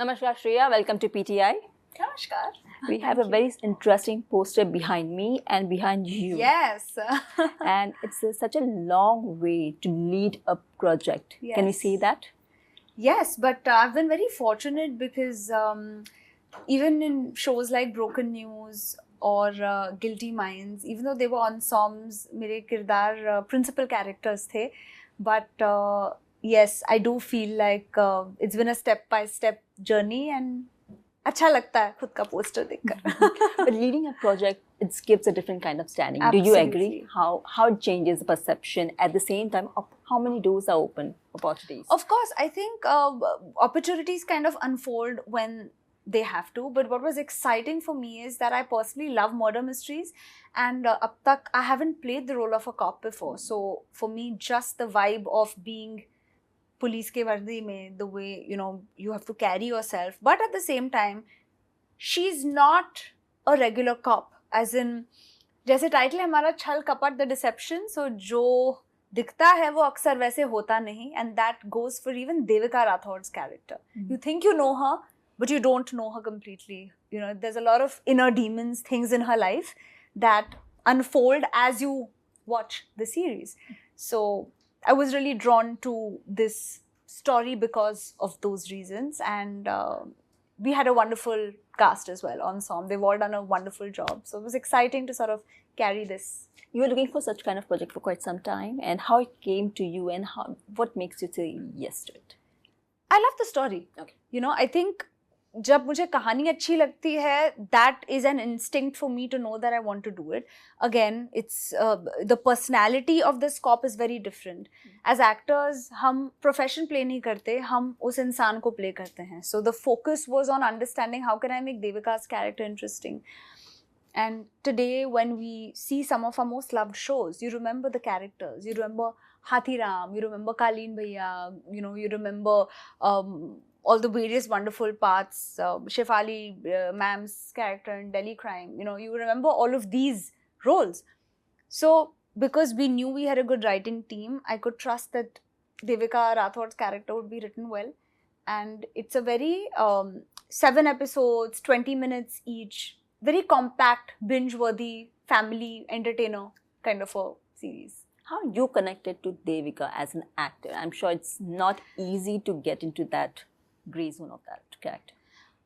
Namaskar Shreya, welcome to PTI. Namaskar. We have a very interesting poster behind me and behind you. Yes. And it's such a long way to lead a project. Can we Yes. say that? Yes, but I've been very fortunate because even in shows like Broken News or Guilty Minds, even though they were ensembles, मेरे किरदार principal characters थे, but yes, I do feel like it's been a step-by-step journey and अच्छा लगता है खुद का poster देखकर. But leading a project, it gives a different kind of standing. Do you agree? Absolutely. How it changes the perception at the same time of how many doors are open, opportunities? Of course, I think opportunities kind of unfold when they have to. But what was exciting for me is that I personally love murder mysteries, and ab tak I haven't played the role of a cop before. So for me, just the vibe of being police ke vardi mein, the way you have to carry yourself, but at the same time, she's not a regular cop. As in, जैसे title है हमारा छल कपट the dissipation, सो जो दिखता है वो अक्सर वैसे होता नहीं, and that goes for even Devika Rathore's character. You think you know her, but you don't know her completely. There's a lot of inner demons, things in her life that unfold as you watch the series. So I was really drawn to this story because of those reasons, and we had a wonderful cast as well, ensemble. They've all done a wonderful job. So it was exciting to sort of carry this. You were looking for such kind of project for quite some time, and how it came to you, and what makes you say yes to it? I love the story. Okay. I think जब मुझे कहानी अच्छी लगती है, that is an instinct for me to know that I want to do it. Again, it's the personality of this cop is very different. As actors, हम profession play नहीं करते, हम उस इंसान को play करते हैं. So the focus was on understanding how can I make Devika's character interesting. And today, when we see some of our most loved shows, you remember the characters. You remember Hathiram, you remember Kaleen Bhaiya, you remember all the various wonderful parts, Shefali ma'am's character in Delhi Crime, you remember all of these roles. So because we knew we had a good writing team, I could trust that Devika Rathor's character would be written well. And it's a very 7 episodes, 20 minutes each, very compact, binge-worthy, family entertainer kind of a series. How you connected to Devika as an actor? I'm sure it's not easy to get into that gray zone of that character.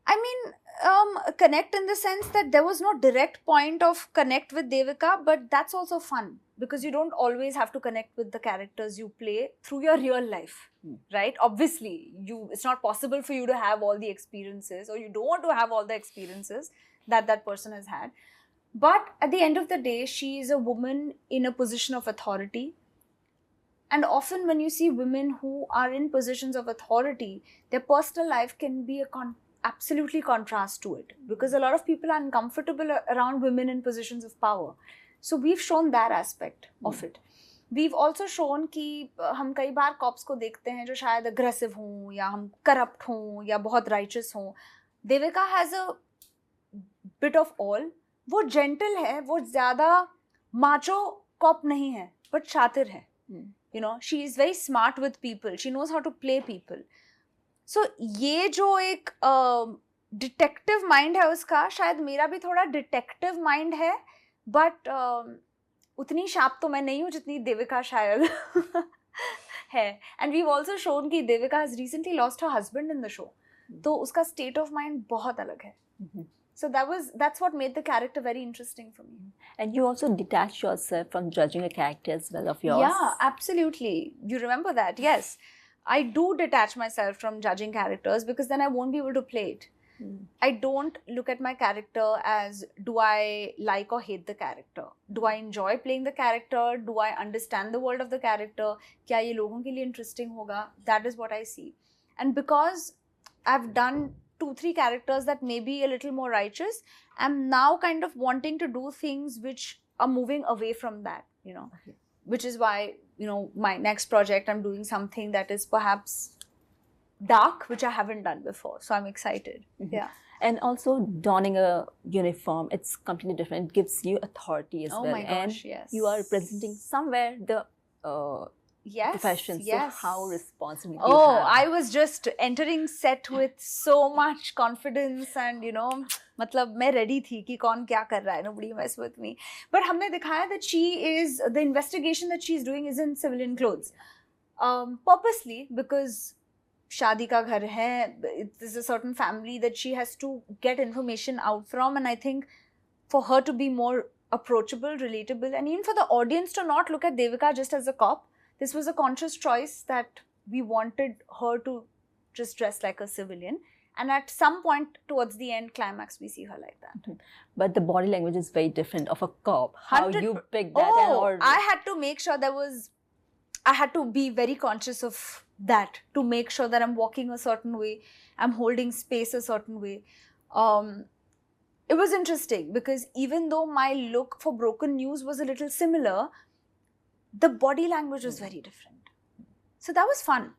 I mean, connect in the sense that there was no direct point of connect with Devika, but that's also fun because you don't always have to connect with the characters you play through your real life, right? Obviously, it's not possible for you to have all the experiences, or you don't want to have all the experiences that person has had. But at the end of the day, she is a woman in a position of authority. And often when you see women who are in positions of authority, their personal life can be absolutely contrast to it, because a lot of people are uncomfortable around women in positions of power. So we've shown that aspect of it. We've also shown कि हम कई बार cops को देखते हैं जो शायद aggressive हों, या हम corrupt हों, या बहुत righteous हों. Devika has a bit of all. वो gentle है, वो ज़्यादा macho cop नहीं है, but शातिर है. She is very smart with people. She knows how to play people. So ये जो एक डिटेक्टिव माइंड है उसका, शायद मेरा भी थोड़ा डिटेक्टिव माइंड है, बट उतनी शार्प तो मैं नहीं हूँ जितनी देविका शायद है. एंड वी ऑल्सो शोन कि Devika has recently lost her husband in the show, तो उसका स्टेट ऑफ माइंड बहुत अलग है. So that's what made the character very interesting for me. And you also detach yourself from judging a character as well of yours. Yeah, absolutely. You remember that? Yes. I do detach myself from judging characters because then I won't be able to play it. I don't look at my character as, do I like or hate the character? Do I enjoy playing the character? Do I understand the world of the character? क्या ये लोगों के लिए interesting होगा? That is what I see. And because I've done 2-3 characters that may be a little more righteous, I'm now kind of wanting to do things which are moving away from that, Okay. Which is why, my next project, I'm doing something that is perhaps dark, which I haven't done before. So I'm excited. Yeah. And also donning a uniform, it's completely different. It gives you authority as well. Oh my gosh, and yes. You are representing somewhere the Yes, profession. yes. So how responsibility you Oh, have? I was just entering set with so much confidence and मतलब मैं ready थी कि कौन क्या कर रहा है, nobody mess with me. But हमने दिखाया that the investigation that she's doing is in civilian clothes. Purposely, because शादी का घर है, there's a certain family that she has to get information out from, and I think for her to be more approachable, relatable, and even for the audience to not look at Devika just as a cop, this was a conscious choice that we wanted her to just dress like a civilian. And at some point towards the end climax, we see her like that. But the body language is very different of a cop. How 100 you pick that? I had to make sure I had to be very conscious of that, to make sure that I'm walking a certain way, I'm holding space a certain way. It was interesting because even though my look for Broken News was a little similar, the body language was very different. So that was fun.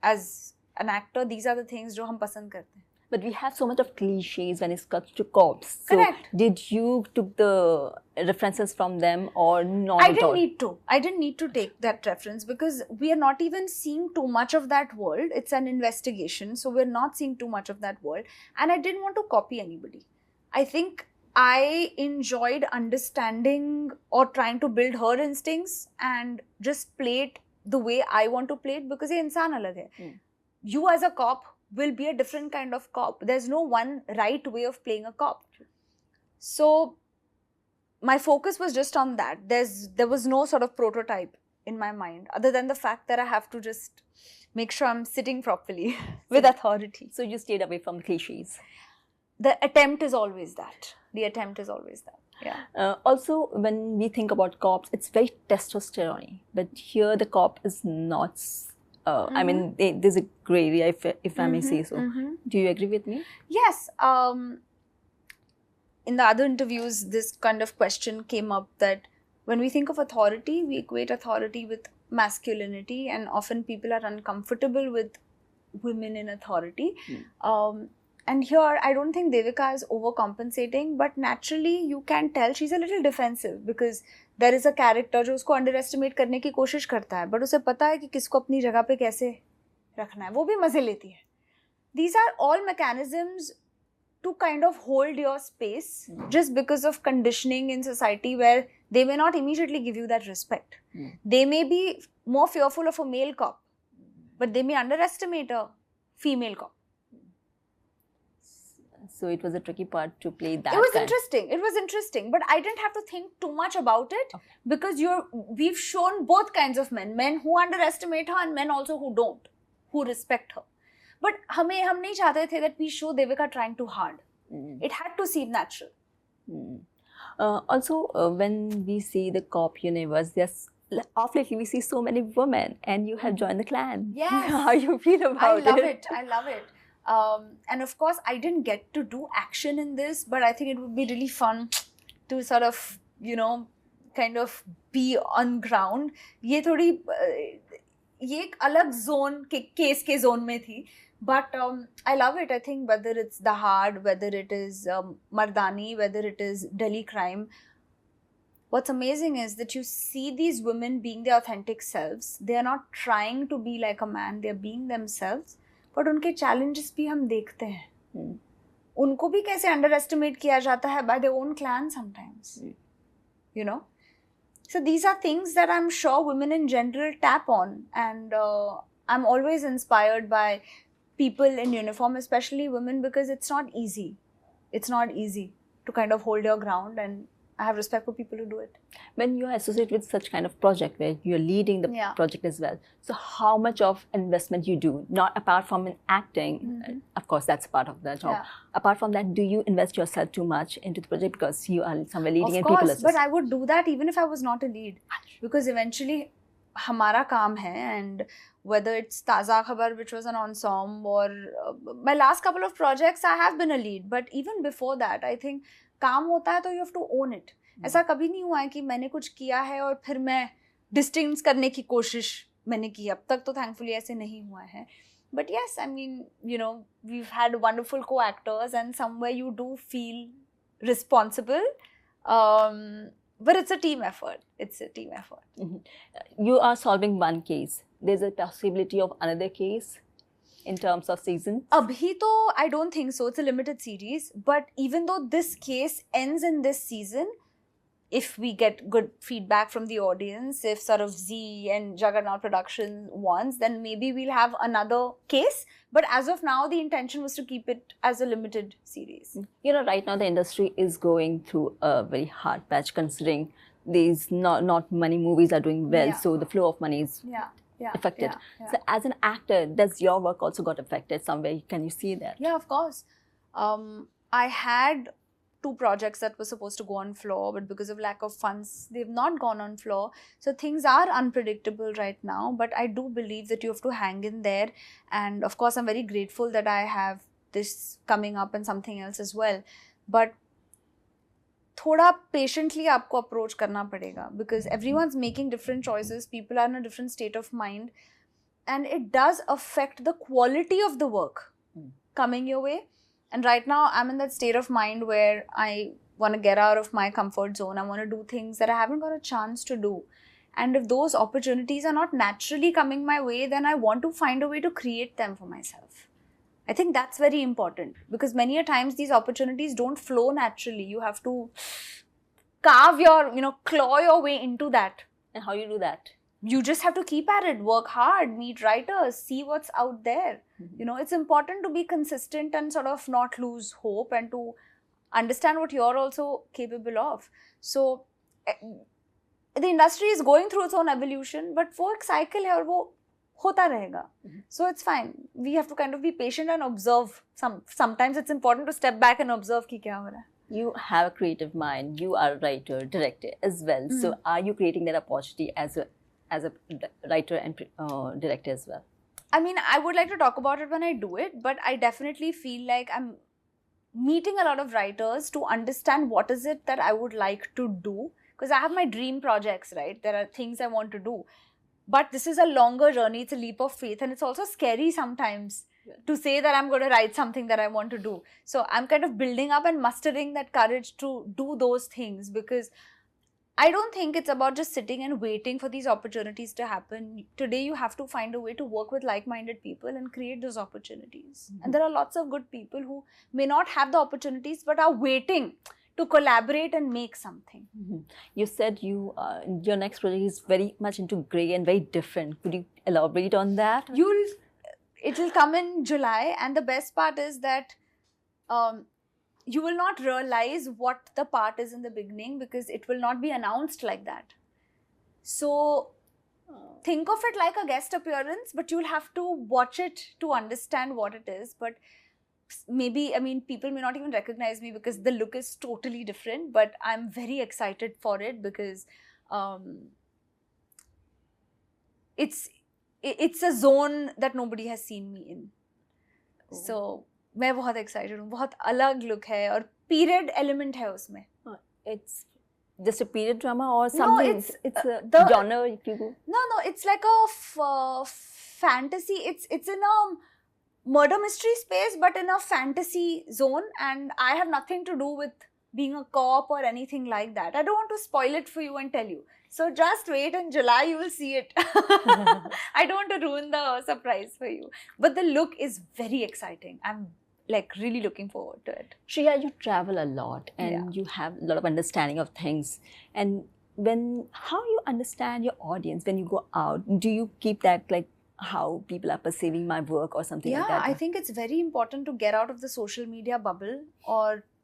As an actor, these are the things जो हम पसंद करते हैं. But we have so much of cliches when it comes to cops. So Correct. Did you took the references from them or not? I didn't need to. I didn't need to take that reference because we are not even seeing too much of that world. It's an investigation, so we're not seeing too much of that world. And I didn't want to copy anybody. I think I enjoyed understanding or trying to build her instincts and just play it the way I want to play it because ये इंसान अलग है. You as a cop will be a different kind of cop. There's no one right way of playing a cop. So my focus was just on that. There was no sort of prototype in my mind other than the fact that I have to just make sure I'm sitting properly with authority. So you stayed away from the cliches. The attempt is always that. Yeah. Also, when we think about cops, it's very testosterone. But here the cop is not. I mean, there's a gray area, if I may say so. Do you agree with me? Yes. In the other interviews, this kind of question came up that when we think of authority, we equate authority with masculinity, and often people are uncomfortable with women in authority. And here, I don't think Devika is overcompensating, but naturally you can tell she's a little defensive because there is a character जो उसको underestimate करने की कोशिश करता है, but उसे पता है कि किसको अपनी जगह पे कैसे रखना है, वो भी मजे लेती है. These are all mechanisms to kind of hold your space just because of conditioning in society where they may not immediately give you that respect. They may be more fearful of a male cop, but they may underestimate a female cop. So it was a tricky part to play that. It was interesting, but I didn't have to think too much about it because we've shown both kinds of men who underestimate her and men also who don't, who respect her. But हम नहीं चाहते थे that we show Devika trying too hard. It had to seem natural. Also, when we see the cop universe, off lately we see so many women, and you have joined the clan. Yes. How you feel about it? I love it. And of course, I didn't get to do action in this, but I think it would be really fun to sort of, kind of be on ground. ये एक अलग zone case के zone में थी. But I love it. I think whether it's The Hard, whether it is Mardani, whether it is Delhi Crime, what's amazing is that you see these women being their authentic selves. They are not trying to be like a man. They are being themselves. But उनके challenges भी हम देखते हैं. उनको भी कैसे underestimate किया जाता है by their own clan sometimes. So these are things that I'm sure women in general tap on. And I'm always inspired by people in uniform, especially women, because it's not easy. It's not easy to kind of hold your ground, and I have respect for people who do it. When you are associated with such kind of project where you're leading the project as well, so how much of investment you do, not apart from in acting, of course that's part of the job. Apart from that, do you invest yourself too much into the project because you are somewhere leading and people assist? But I would do that even if I was not a lead, because eventually हमारा काम है, and whether it's Taza Khabar, which was an ensemble, or my last couple of projects, I have been a lead. But even before that, I think काम होता है तो you have to own it. ऐसा कभी नहीं हुआ है कि मैंने कुछ किया है और फिर मैं डिस्टिंग्विश करने की कोशिश मैंने की. अब तक तो thankfully ऐसे नहीं हुआ है. But yes, I mean, we've had wonderful co-actors, and somewhere you do feel responsible. but it's a team effort. It's a team effort. You are solving one case. There's a possibility of another case in terms of season? Abhi to, I don't think so. It's a limited series. But even though this case ends in this season, if we get good feedback from the audience, if sort of Z and Juggernaut Productions wants, then maybe we'll have another case. But as of now, the intention was to keep it as a limited series. You know, right now the industry is going through a very hard patch, considering these not many movies are doing well. So the flow of money is affected. So as an actor, does your work also got affected somewhere? Can you see that? Yeah, of course. I had 2 projects that were supposed to go on floor, but because of lack of funds, they've not gone on floor. So things are unpredictable right now, but I do believe that you have to hang in there. And of course, I'm very grateful that I have this coming up and something else as well. But thoda patiently aapko approach karna padega, because everyone's making different choices. People are in a different state of mind, and it does affect the quality of the work coming your way. And right now, I'm in that state of mind where I want to get out of my comfort zone. I want to do things that I haven't got a chance to do. And if those opportunities are not naturally coming my way, then I want to find a way to create them for myself. I think that's very important, because many a times these opportunities don't flow naturally. You have to carve your, claw your way into that. And how you do that? You just have to keep at it, work hard, meet writers, see what's out there. It's important to be consistent and sort of not lose hope, and to understand what you're also capable of. So the industry is going through its own evolution, but wo ek cycle hai aur wo hota rahega. So it's fine. We have to kind of be patient and observe. Sometimes it's important to step back and observe ki kya ho raha hai. You have a creative mind. You are a writer, director as well. So are you creating that opportunity as a writer and director as well? I mean, I would like to talk about it when I do it, but I definitely feel like I'm meeting a lot of writers to understand what is it that I would like to do, because I have my dream projects, right? There are things I want to do, but this is a longer journey. It's a leap of faith, and it's also scary sometimes to say that I'm going to write something that I want to do. So I'm kind of building up and mustering that courage to do those things, because I don't think it's about just sitting and waiting for these opportunities to happen. Today, you have to find a way to work with like-minded people and create those opportunities. And there are lots of good people who may not have the opportunities, but are waiting to collaborate and make something. You said your next project is very much into grey and very different. Could you elaborate on that? It will come in July, and the best part is that you will not realize what the part is in the beginning, because it will not be announced like that. So think of it like a guest appearance, but you'll have to watch it to understand what it is. But maybe, people may not even recognize me because the look is totally different, but I'm very excited for it, because it's a zone that nobody has seen me in. So मैं बहुत excited हूँ. बहुत अलग look है और period element है उसमें. It's just a period drama or something? No, it's a genre. If you go. No, it's like a fantasy. It's in a murder mystery space, but in a fantasy zone, and I have nothing to do with being a cop or anything like that. I don't want to spoil it for you and tell you. So just wait, in July you will see it. I don't want to ruin the surprise for you. But the look is very exciting. I'm really looking forward to it. Shreya, you travel a lot and you have a lot of understanding of things. And how you understand your audience when you go out? Do you keep that how people are perceiving my work or something like that? Yeah, I think it's very important to get out of the social media bubble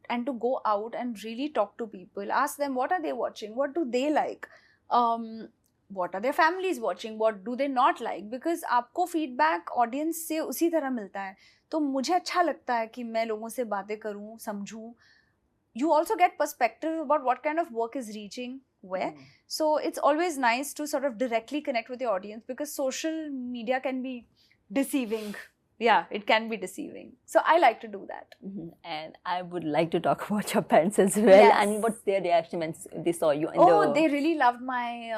and to go out and really talk to people. Ask them, what are they watching? What do they like? What are their families watching? What do they not like? Because आपको feedback audience से उसी तरह मिलता है. तो मुझे अच्छा लगता है कि मैं लोगों से बातें करूं, समझूं. You also get perspective about what kind of work is reaching where. So it's always nice to sort of directly connect with the audience, because social media can be deceiving. Yeah, it can be deceiving. So I like to do that. And I would like to talk about your parents as well. Yes. And what's their reaction when they saw you? They really loved my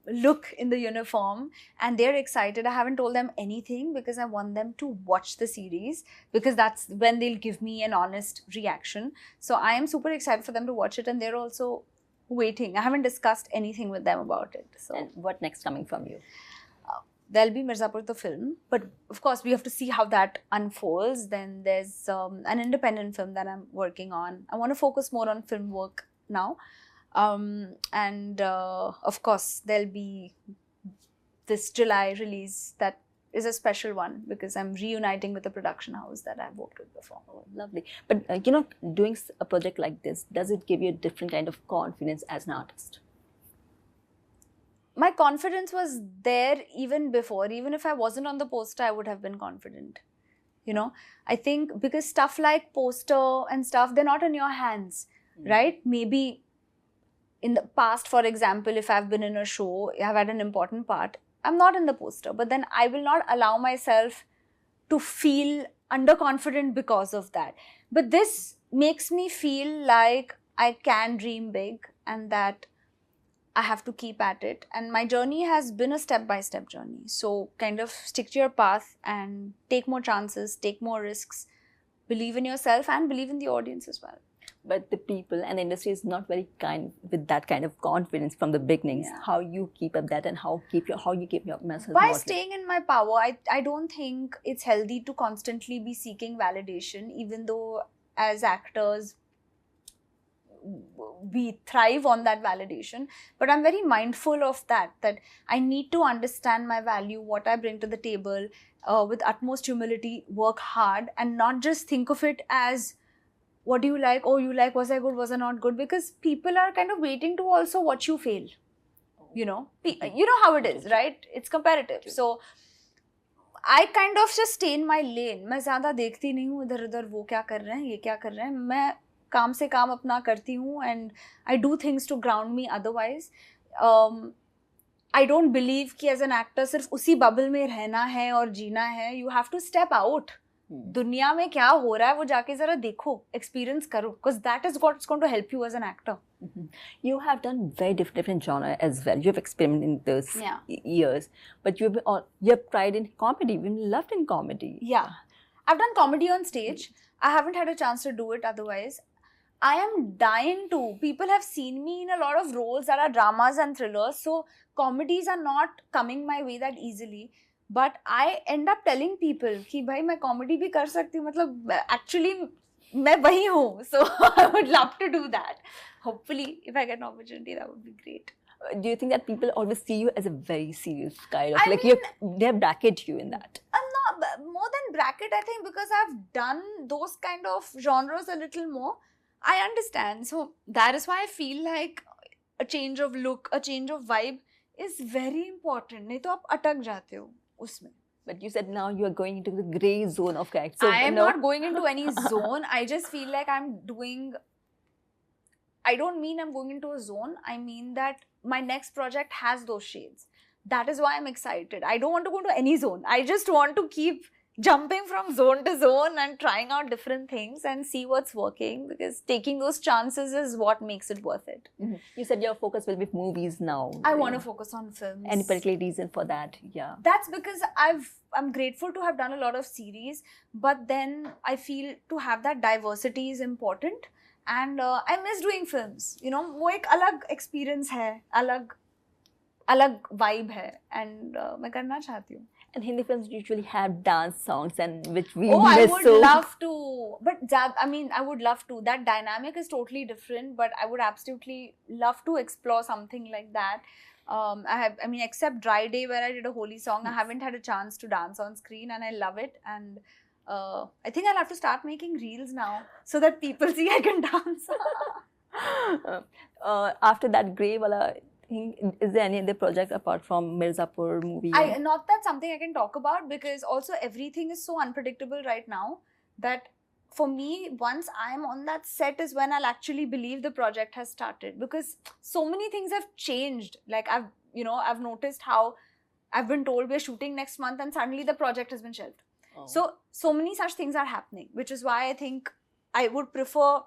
look in the uniform, and they're excited. I haven't told them anything because I want them to watch the series, because that's when they'll give me an honest reaction. So I am super excited for them to watch it, and they're also waiting. I haven't discussed anything with them about it. So. And what next coming from you? There'll be Mirzapur the film, but of course we have to see how that unfolds. Then there's an independent film that I'm working on. I want to focus more on film work now. And of course there'll be this July release that is a special one because I'm reuniting with a production house that I've worked with before. Oh, lovely. But doing a project like this, does it give you a different kind of confidence as an artist? My confidence was there even before. Even if I wasn't on the poster, I would have been confident. I think because stuff like poster and stuff, they're not in your hands, right? Maybe in the past, for example, if I've been in a show, I've had an important part, I'm not in the poster, but then I will not allow myself to feel underconfident because of that. But this makes me feel like I can dream big and that I have to keep at it. And my journey has been a step-by-step journey. So kind of stick to your path and take more chances, take more risks, believe in yourself and believe in the audience as well. But the people and the industry is not very kind with that kind of confidence from the beginnings. Yeah. How you keep up that and how you keep your message by motivated? Staying in my power. I don't think it's healthy to constantly be seeking validation, even though as actors we thrive on that validation. But I'm very mindful of that I need to understand my value, what I bring to the table, with utmost humility, work hard and not just think of it as what do you like? Oh, you like, was I good, was I not good? Because people are kind of waiting to also watch you fail. You know how it is, right? It's competitive. So I kind of just stay in my lane. मैं ज़्यादा देखती नहीं हूँ इधर उधर वो क्या कर रहे हैं, ये क्या कर रहे हैं. मैं काम से काम अपना करती हूँ and I do things to ground me otherwise. I don't believe कि as an actor सिर्फ उसी bubble में रहना है और जीना है. You have to step out. दुनिया में क्या हो रहा है वो जाके जरा देखो, experience करो, because that is what's going to help you as an actor. You have done very different genre as well. You have experimented in those years, but you have tried in comedy. You loved in comedy. Yeah, I've done comedy on stage. I haven't had a chance to do it otherwise. I am dying to. People have seen me in a lot of roles that are dramas and thrillers, so comedies are not coming my way that easily. But I end up telling people कि भाई मैं comedy भी कर सकती हूँ, मतलब actually मैं वही हूँ. So I would love to do that. Hopefully, if I get an opportunity, that would be great. Do you think that people always see you as a very serious kind of they have bracketed you in that? Not more than bracket, I think, because I've done those kind of genres a little more. I understand. So that is why I feel like a change of look, a change of vibe is very important. नहीं तो आप अटक जाते हो उसमें. But you said now you are going into the grey zone of character. So, I am not going into any zone. I just feel like I don't mean I'm going into a zone. I mean that my next project has those shades. That is why I'm excited. I don't want to go into any zone. I just want to keep jumping from zone to zone and trying out different things and see what's working, because taking those chances is what makes it worth it. You said your focus will be movies now. I want to focus on films. Any particular reason for that? Yeah. That's because I'm grateful to have done a lot of series, but then I feel to have that diversity is important, and I miss doing films. वो एक अलग experience है, अलग vibe है, and मैं करना चाहती हूँ. And Hindi films usually have dance songs, and which we miss. I would love to. But I would love to. That dynamic is totally different, but I would absolutely love to explore something like that. Except Dry Day, where I did a Holi song, I haven't had a chance to dance on screen, and I love it. And I think I'll have to start making reels now so that people see I can dance. After that grey wala thing, is there any other project apart from Mirzapur movie? Not that something I can talk about, because also everything is so unpredictable right now that for me, once I'm on that set is when I'll actually believe the project has started, because so many things have changed. Like I've noticed how I've been told we're shooting next month and suddenly the project has been shelved. So many such things are happening, which is why I think I would prefer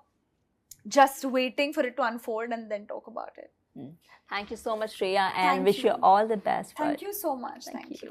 just waiting for it to unfold and then talk about it. Thank you so much, Shreya, and wish you all the best. Thank you so much. Thank you.